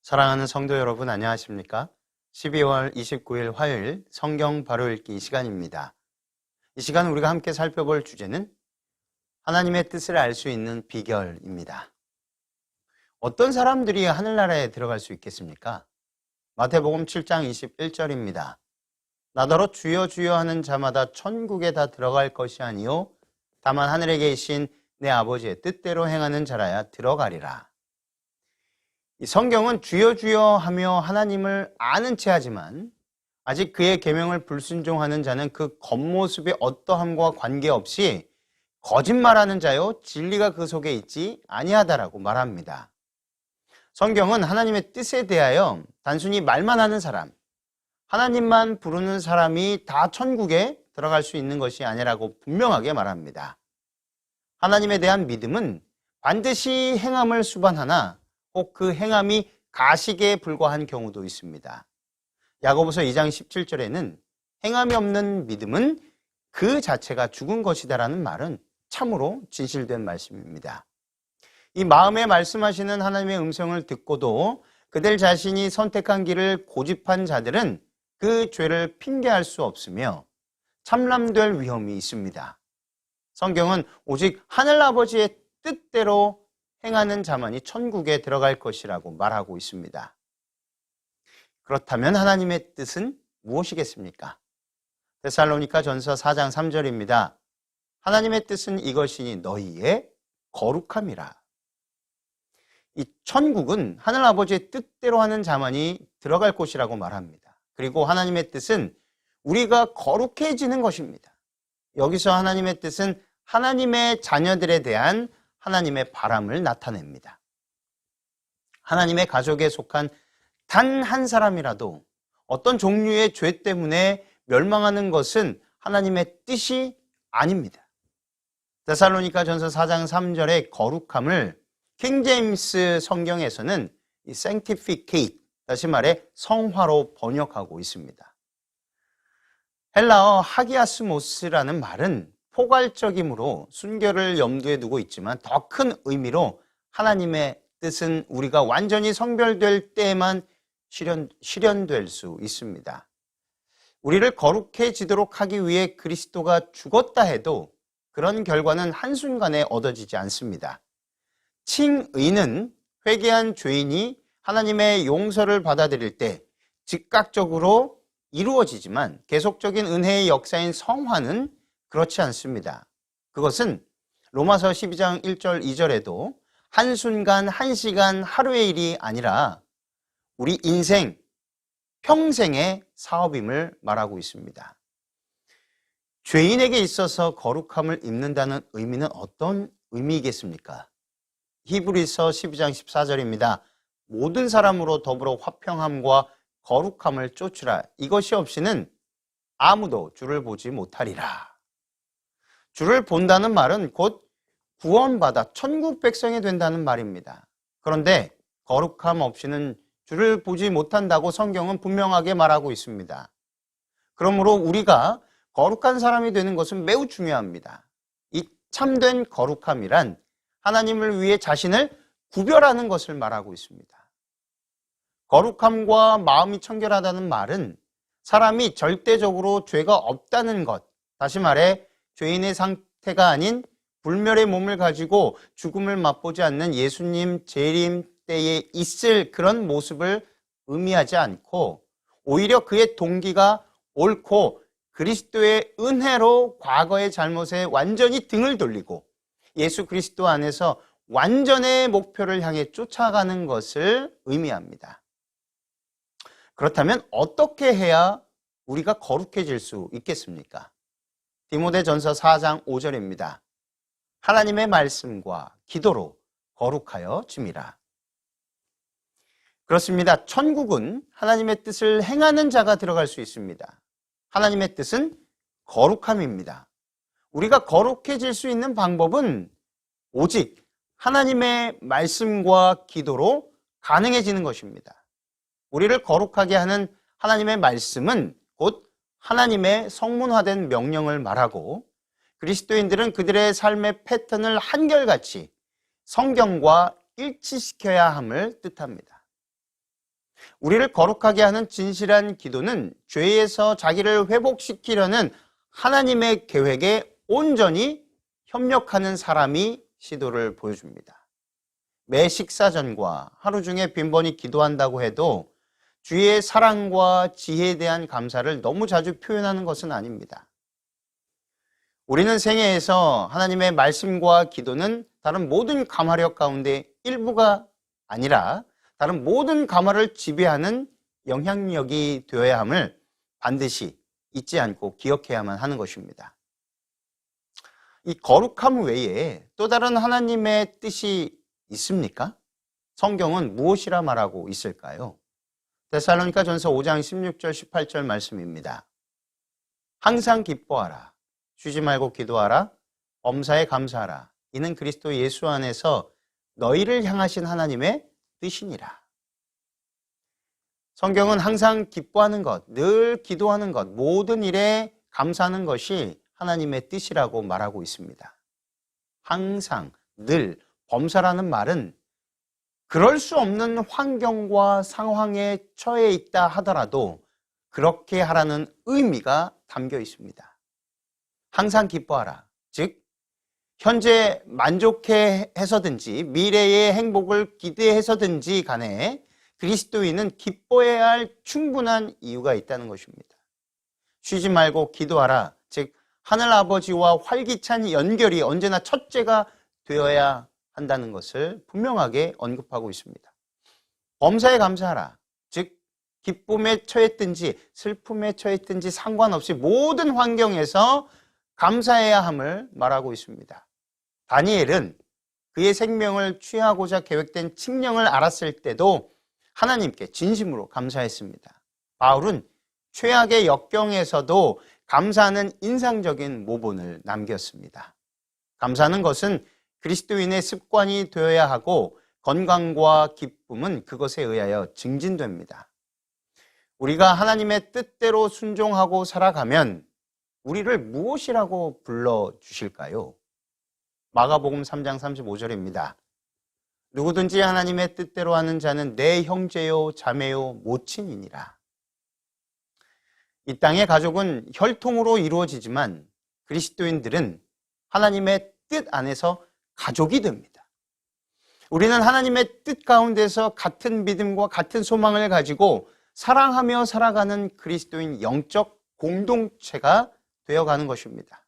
사랑하는 성도 여러분, 안녕하십니까? 12월 29일 화요일 성경 바로 읽기 시간입니다. 이 시간 우리가 함께 살펴볼 주제는 하나님의 뜻을 알 수 있는 비결입니다. 어떤 사람들이 하늘나라에 들어갈 수 있겠습니까? 마태복음 7장 21절입니다. 나더러 주여 주여 하는 자마다 천국에 다 들어갈 것이 아니요 다만 하늘에 계신 내 아버지의 뜻대로 행하는 자라야 들어가리라. 이 성경은 주여 주여 하며 하나님을 아는 체 하지만 아직 그의 계명을 불순종하는 자는 그 겉모습의 어떠함과 관계없이 거짓말하는 자요 진리가 그 속에 있지 아니하다라고 말합니다. 성경은 하나님의 뜻에 대하여 단순히 말만 하는 사람, 하나님만 부르는 사람이 다 천국에 들어갈 수 있는 것이 아니라고 분명하게 말합니다. 하나님에 대한 믿음은 반드시 행함을 수반하나 꼭 그 행함이 가식에 불과한 경우도 있습니다. 야고보서 2장 17절에는 행함이 없는 믿음은 그 자체가 죽은 것이다라는 말은 참으로 진실된 말씀입니다. 이 마음에 말씀하시는 하나님의 음성을 듣고도 그들 자신이 선택한 길을 고집한 자들은 그 죄를 핑계할 수 없으며 참람될 위험이 있습니다. 성경은 오직 하늘아버지의 뜻대로 행하는 자만이 천국에 들어갈 것이라고 말하고 있습니다. 그렇다면 하나님의 뜻은 무엇이겠습니까? 데살로니가 전서 4장 3절입니다. 하나님의 뜻은 이것이니 너희의 거룩함이라. 이 천국은 하늘아버지의 뜻대로 하는 자만이 들어갈 곳이라고 말합니다. 그리고 하나님의 뜻은 우리가 거룩해지는 것입니다. 여기서 하나님의 뜻은 하나님의 자녀들에 대한 하나님의 바람을 나타냅니다. 하나님의 가족에 속한 단 한 사람이라도 어떤 종류의 죄 때문에 멸망하는 것은 하나님의 뜻이 아닙니다. 데살로니가 전서 4장 3절의 거룩함을 킹제임스 성경에서는 sanctificate, 다시 말해 성화로 번역하고 있습니다. 헬라어 하기아스모스라는 말은 포괄적이므로 순결을 염두에 두고 있지만 더 큰 의미로 하나님의 뜻은 우리가 완전히 성별될 때에만 실현될 수 있습니다. 우리를 거룩해지도록 하기 위해 그리스도가 죽었다 해도 그런 결과는 한순간에 얻어지지 않습니다. 칭의는 회개한 죄인이 하나님의 용서를 받아들일 때 즉각적으로 이루어지지만 계속적인 은혜의 역사인 성화는 그렇지 않습니다. 그것은 로마서 12장 1절 2절에도 한순간, 한시간, 하루의 일이 아니라 우리 인생, 평생의 사업임을 말하고 있습니다. 죄인에게 있어서 거룩함을 입는다는 의미는 어떤 의미이겠습니까? 히브리서 12장 14절입니다. 모든 사람으로 더불어 화평함과 거룩함을 쫓으라. 이것이 없이는 아무도 주를 보지 못하리라. 주를 본다는 말은 곧 구원받아 천국 백성이 된다는 말입니다. 그런데 거룩함 없이는 주를 보지 못한다고 성경은 분명하게 말하고 있습니다. 그러므로 우리가 거룩한 사람이 되는 것은 매우 중요합니다. 이 참된 거룩함이란 하나님을 위해 자신을 구별하는 것을 말하고 있습니다. 거룩함과 마음이 청결하다는 말은 사람이 절대적으로 죄가 없다는 것, 다시 말해 죄인의 상태가 아닌 불멸의 몸을 가지고 죽음을 맛보지 않는 예수님 재림 때에 있을 그런 모습을 의미하지 않고 오히려 그의 동기가 옳고 그리스도의 은혜로 과거의 잘못에 완전히 등을 돌리고 예수 그리스도 안에서 완전의 목표를 향해 쫓아가는 것을 의미합니다. 그렇다면 어떻게 해야 우리가 거룩해질 수 있겠습니까? 디모데전서 4장 5절입니다. 하나님의 말씀과 기도로 거룩하여 짐이라. 그렇습니다. 천국은 하나님의 뜻을 행하는 자가 들어갈 수 있습니다. 하나님의 뜻은 거룩함입니다. 우리가 거룩해질 수 있는 방법은 오직 하나님의 말씀과 기도로 가능해지는 것입니다. 우리를 거룩하게 하는 하나님의 말씀은 곧 하나님의 성문화된 명령을 말하고 그리스도인들은 그들의 삶의 패턴을 한결같이 성경과 일치시켜야 함을 뜻합니다. 우리를 거룩하게 하는 진실한 기도는 죄에서 자기를 회복시키려는 하나님의 계획에 온전히 협력하는 사람이 시도를 보여줍니다. 매 식사 전과 하루 중에 빈번히 기도한다고 해도 주의 사랑과 지혜에 대한 감사를 너무 자주 표현하는 것은 아닙니다. 우리는 생애에서 하나님의 말씀과 기도는 다른 모든 감화력 가운데 일부가 아니라 다른 모든 감화를 지배하는 영향력이 되어야 함을 반드시 잊지 않고 기억해야만 하는 것입니다. 이 거룩함 외에 또 다른 하나님의 뜻이 있습니까? 성경은 무엇이라 말하고 있을까요? 데살로니가 전서 5장 16절 18절 말씀입니다. 항상 기뻐하라. 쉬지 말고 기도하라. 범사에 감사하라. 이는 그리스도 예수 안에서 너희를 향하신 하나님의 뜻이니라. 성경은 항상 기뻐하는 것, 늘 기도하는 것, 모든 일에 감사하는 것이 하나님의 뜻이라고 말하고 있습니다. 항상, 늘, 범사라는 말은 그럴 수 없는 환경과 상황에 처해 있다 하더라도 그렇게 하라는 의미가 담겨 있습니다. 항상 기뻐하라. 즉, 현재 만족해서든지 미래의 행복을 기대해서든지 간에 그리스도인은 기뻐해야 할 충분한 이유가 있다는 것입니다. 쉬지 말고 기도하라. 즉, 하늘 아버지와 활기찬 연결이 언제나 첫째가 되어야 한다는 것을 분명하게 언급하고 있습니다. 범사에 감사하라. 즉, 기쁨에 처했든지 슬픔에 처했든지 상관없이 모든 환경에서 감사해야 함을 말하고 있습니다. 다니엘은 그의 생명을 취하고자 계획된 칙령을 알았을 때도 하나님께 진심으로 감사했습니다. 바울은 최악의 역경에서도 감사하는 인상적인 모본을 남겼습니다. 감사하는 것은 그리스도인의 습관이 되어야 하고 건강과 기쁨은 그것에 의하여 증진됩니다. 우리가 하나님의 뜻대로 순종하고 살아가면 우리를 무엇이라고 불러주실까요? 마가복음 3장 35절입니다. 누구든지 하나님의 뜻대로 하는 자는 내 형제요 자매요 모친이니라. 이 땅의 가족은 혈통으로 이루어지지만 그리스도인들은 하나님의 뜻 안에서 가족이 됩니다. 우리는 하나님의 뜻 가운데서 같은 믿음과 같은 소망을 가지고 사랑하며 살아가는 그리스도인 영적 공동체가 되어가는 것입니다.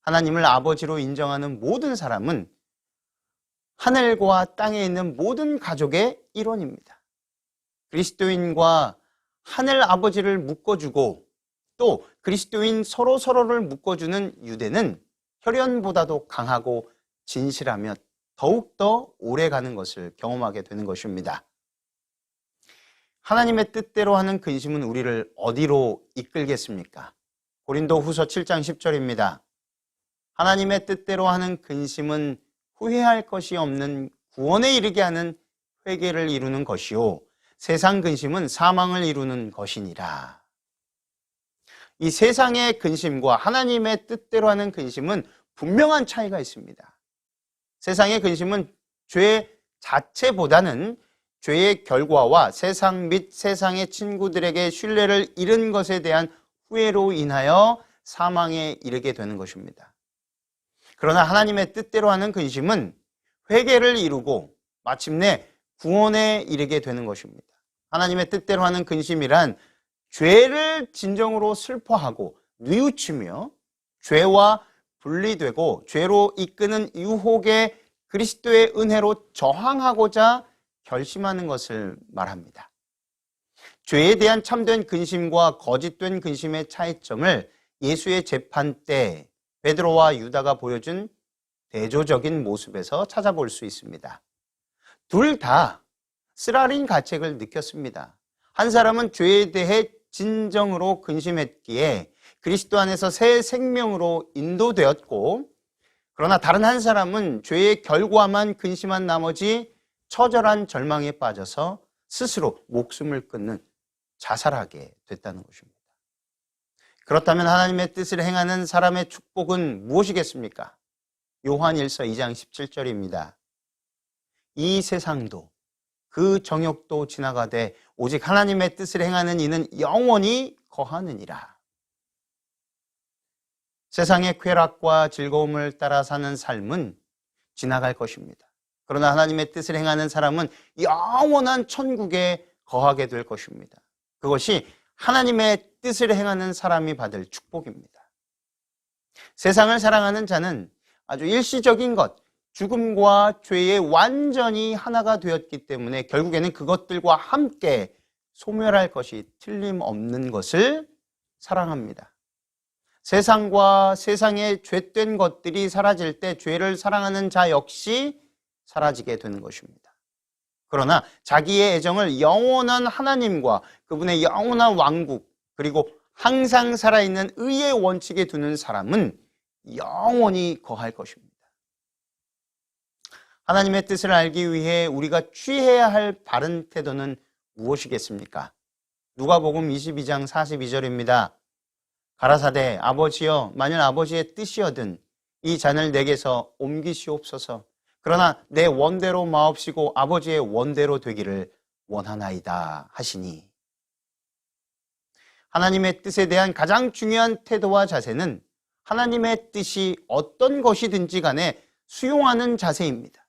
하나님을 아버지로 인정하는 모든 사람은 하늘과 땅에 있는 모든 가족의 일원입니다. 그리스도인과 하늘 아버지를 묶어주고 또 그리스도인 서로를 묶어주는 유대는 혈연보다도 강하고 진실하며 더욱더 오래가는 것을 경험하게 되는 것입니다. 하나님의 뜻대로 하는 근심은 우리를 어디로 이끌겠습니까? 고린도 후서 7장 10절입니다. 하나님의 뜻대로 하는 근심은 후회할 것이 없는 구원에 이르게 하는 회개를 이루는 것이요 세상 근심은 사망을 이루는 것이니라. 이 세상의 근심과 하나님의 뜻대로 하는 근심은 분명한 차이가 있습니다. 세상의 근심은 죄 자체보다는 죄의 결과와 세상 및 세상의 친구들에게 신뢰를 잃은 것에 대한 후회로 인하여 사망에 이르게 되는 것입니다. 그러나 하나님의 뜻대로 하는 근심은 회개를 이루고 마침내 구원에 이르게 되는 것입니다. 하나님의 뜻대로 하는 근심이란 죄를 진정으로 슬퍼하고 뉘우치며 죄와 분리되고 죄로 이끄는 유혹에 그리스도의 은혜로 저항하고자 결심하는 것을 말합니다. 죄에 대한 참된 근심과 거짓된 근심의 차이점을 예수의 재판 때 베드로와 유다가 보여준 대조적인 모습에서 찾아볼 수 있습니다. 둘 다 쓰라린 가책을 느꼈습니다. 한 사람은 죄에 대해 진정으로 근심했기에 그리스도 안에서 새 생명으로 인도되었고, 그러나 다른 한 사람은 죄의 결과만 근심한 나머지 처절한 절망에 빠져서 스스로 목숨을 끊는 자살하게 됐다는 것입니다. 그렇다면 하나님의 뜻을 행하는 사람의 축복은 무엇이겠습니까? 요한일서 2장 17절입니다. 이 세상도 그 정욕도 지나가되 오직 하나님의 뜻을 행하는 이는 영원히 거하느니라. 세상의 쾌락과 즐거움을 따라 사는 삶은 지나갈 것입니다. 그러나 하나님의 뜻을 행하는 사람은 영원한 천국에 거하게 될 것입니다. 그것이 하나님의 뜻을 행하는 사람이 받을 축복입니다. 세상을 사랑하는 자는 아주 일시적인 것, 죽음과 죄에 완전히 하나가 되었기 때문에 결국에는 그것들과 함께 소멸할 것이 틀림없는 것을 사랑합니다. 세상과 세상의 죄된 것들이 사라질 때 죄를 사랑하는 자 역시 사라지게 되는 것입니다. 그러나 자기의 애정을 영원한 하나님과 그분의 영원한 왕국, 그리고 항상 살아있는 의의 원칙에 두는 사람은 영원히 거할 것입니다. 하나님의 뜻을 알기 위해 우리가 취해야 할 바른 태도는 무엇이겠습니까? 누가복음 22장 42절입니다. 가라사대 아버지여, 만일 아버지의 뜻이여든 이 잔을 내게서 옮기시옵소서. 그러나 내 원대로 마옵시고 아버지의 원대로 되기를 원하나이다 하시니, 하나님의 뜻에 대한 가장 중요한 태도와 자세는 하나님의 뜻이 어떤 것이든지 간에 수용하는 자세입니다.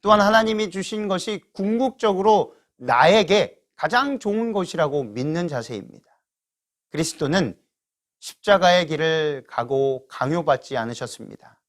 또한 하나님이 주신 것이 궁극적으로 나에게 가장 좋은 것이라고 믿는 자세입니다. 그리스도는 십자가의 길을 가고 강요받지 않으셨습니다.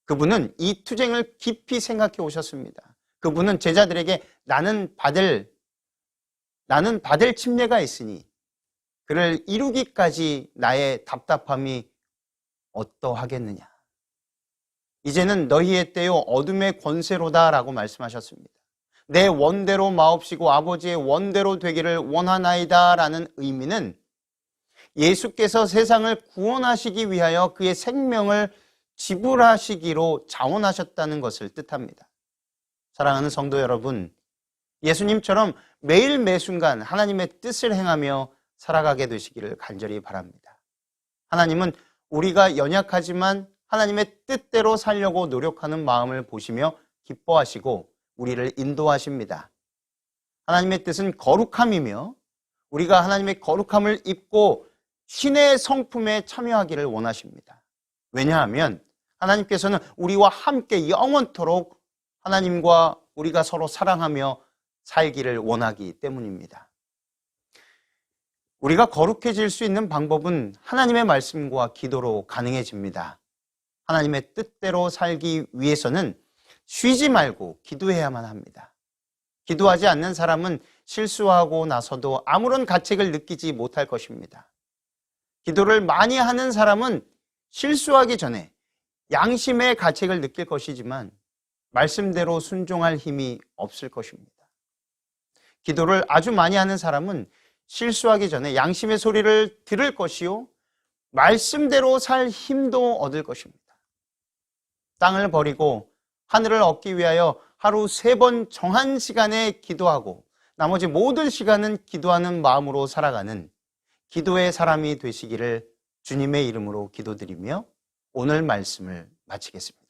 그분은 이 투쟁을 깊이 생각해 오셨습니다. 그분은 제자들에게 나는 받을 침례가 있으니 그를 이루기까지 나의 답답함이 어떠하겠느냐. 이제는 너희의 때요 어둠의 권세로다 라고 말씀하셨습니다. 내 원대로 마옵시고 아버지의 원대로 되기를 원하나이다 라는 의미는 예수께서 세상을 구원하시기 위하여 그의 생명을 지불하시기로 자원하셨다는 것을 뜻합니다. 사랑하는 성도 여러분, 예수님처럼 매일 매순간 하나님의 뜻을 행하며 살아가게 되시기를 간절히 바랍니다. 하나님은 우리가 연약하지만 하나님의 뜻대로 살려고 노력하는 마음을 보시며 기뻐하시고 우리를 인도하십니다. 하나님의 뜻은 거룩함이며 우리가 하나님의 거룩함을 입고 신의 성품에 참여하기를 원하십니다. 왜냐하면 하나님께서는 우리와 함께 영원토록 하나님과 우리가 서로 사랑하며 살기를 원하기 때문입니다. 우리가 거룩해질 수 있는 방법은 하나님의 말씀과 기도로 가능해집니다. 하나님의 뜻대로 살기 위해서는 쉬지 말고 기도해야만 합니다. 기도하지 않는 사람은 실수하고 나서도 아무런 가책을 느끼지 못할 것입니다. 기도를 많이 하는 사람은 실수하기 전에 양심의 가책을 느낄 것이지만 말씀대로 순종할 힘이 없을 것입니다. 기도를 아주 많이 하는 사람은 실수하기 전에 양심의 소리를 들을 것이요 말씀대로 살 힘도 얻을 것입니다. 땅을 버리고 하늘을 얻기 위하여 하루 3번 정한 시간에 기도하고 나머지 모든 시간은 기도하는 마음으로 살아가는 기도의 사람이 되시기를 주님의 이름으로 기도드리며 오늘 말씀을 마치겠습니다.